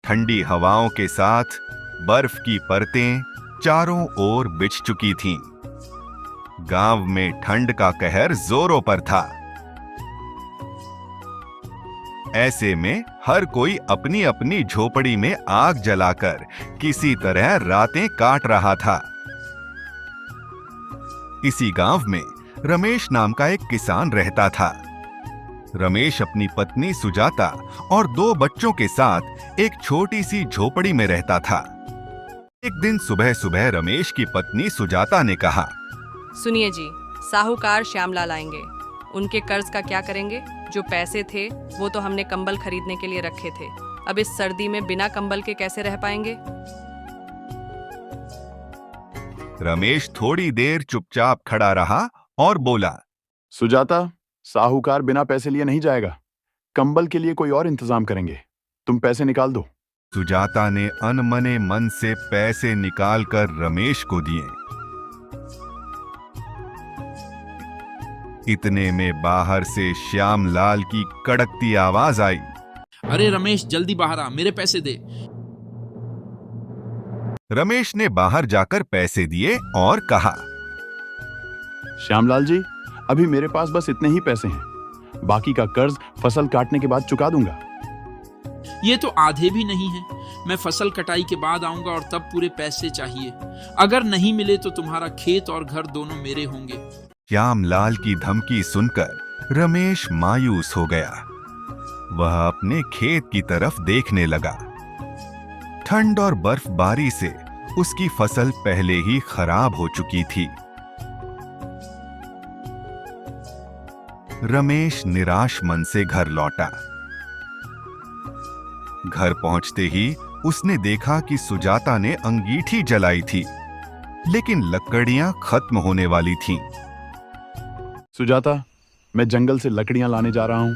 ठंडी हवाओं के साथ बर्फ की परतें चारों ओर बिछ चुकी थीं। गांव में ठंड का कहर जोरों पर था। ऐसे में हर कोई अपनी अपनी झोपड़ी में आग जलाकर किसी तरह रातें काट रहा था। इसी गांव में रमेश नाम का एक किसान रहता था। रमेश अपनी पत्नी सुजाता और 2 बच्चों के साथ एक छोटी सी झोपड़ी में रहता था। एक दिन सुबह सुबह रमेश की पत्नी सुजाता ने कहा, सुनिए जी, साहूकार श्यामलाल आएंगे। उनके कर्ज का क्या करेंगे? जो पैसे थे वो तो हमने कंबल खरीदने के लिए रखे थे। अब इस सर्दी में बिना कंबल के कैसे रह पाएंगे? रमेश थोड़ी देर चुपचाप खड़ा रहा और बोला, सुजाता, साहूकार बिना पैसे लिए नहीं जाएगा। कंबल के लिए कोई और इंतजाम करेंगे। तुम पैसे निकाल दो। सुजाता ने अनमने मन से पैसे निकालकर रमेश को दिए। इतने में बाहर से श्यामलाल की कड़कती आवाज आई, अरे रमेश, जल्दी बाहर आ, मेरे पैसे दे। रमेश ने बाहर जाकर पैसे दिए और कहा, श्यामलाल जी, अभी मेरे पास बस इतने ही पैसे हैं। बाकी का कर्ज फसल काटने के बाद चुका दूंगा। ये तो आधे भी नहीं है। मैं फसल कटाई के बाद आऊंगा और तब पूरे पैसे चाहिए। अगर नहीं मिले तो तुम्हारा खेत और घर दोनों मेरे होंगे। श्यामलाल की धमकी सुनकर रमेश मायूस हो गया। वह अपने खेत की तरफ देखने लगा। ठंड और बर्फबारी से उसकी फसल पहले ही खराब हो चुकी थी। रमेश निराश मन से घर लौटा। घर पहुंचते ही उसने देखा कि सुजाता ने अंगीठी जलाई थी, लेकिन लकड़ियां खत्म होने वाली थीं। सुजाता, मैं जंगल से लकड़ियां लाने जा रहा हूं।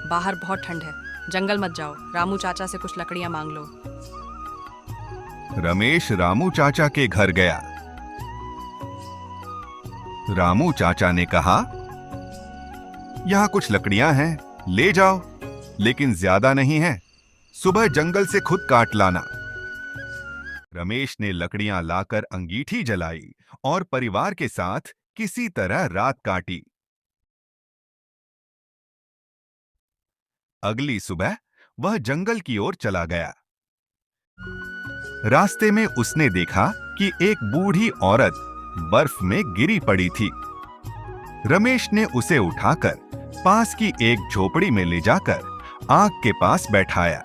बाहर बहुत ठंड है, जंगल मत जाओ। रामू चाचा से कुछ लकड़ियां मांग लो। रमेश रामू चाचा के घर गया। रामू चाचा ने कहा, यहां कुछ लकड़ियां हैं, ले जाओ, लेकिन ज्यादा नहीं है। सुबह जंगल से खुद काट लाना। रमेश ने लकड़ियां लाकर अंगीठी जलाई और परिवार के साथ किसी तरह रात काटी। अगली सुबह वह जंगल की ओर चला गया। रास्ते में उसने देखा कि एक बूढ़ी औरत बर्फ में गिरी पड़ी थी। रमेश ने उसे उठाकर पास की एक झोपड़ी में ले जाकर आग के पास बैठाया।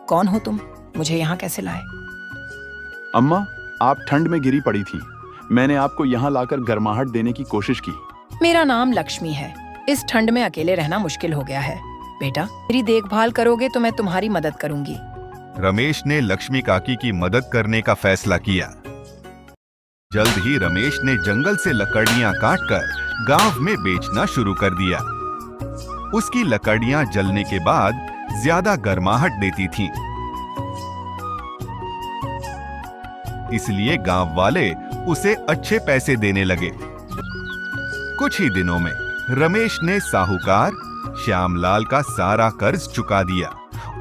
कौन हो तुम? मुझे यहाँ कैसे लाए? अम्मा, आप ठंड में गिरी पड़ी थी। मैंने आपको यहाँ लाकर गर्माहट देने की कोशिश की। मेरा नाम लक्ष्मी है। इस ठंड में अकेले रहना मुश्किल हो गया है। बेटा, मेरी देखभाल करोगे तो मैं तुम्हारी मदद करूंगी। रमेश ने लक्ष्मी काकी की मदद करने का फैसला किया। जल्द ही रमेश ने जंगल से लकड़ियां काटकर गांव में बेचना शुरू कर दिया। उसकी लकड़ियां जलने के बाद ज्यादा गर्माहट देती थीं। इसलिए गांव वाले उसे अच्छे पैसे देने लगे। कुछ ही दिनों में रमेश ने साहूकार श्यामलाल का सारा कर्ज चुका दिया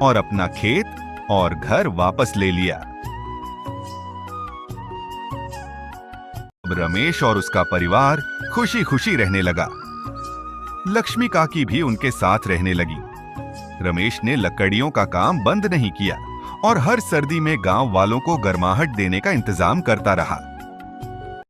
और अपना खेत और घर वापस ले लिया। अब रमेश और उसका परिवार खुशी खुशी रहने लगा। लक्ष्मी काकी भी उनके साथ रहने लगी। रमेश ने लकड़ियों का काम बंद नहीं किया और हर सर्दी में गांव वालों को गर्माहट देने का इंतजाम करता रहा।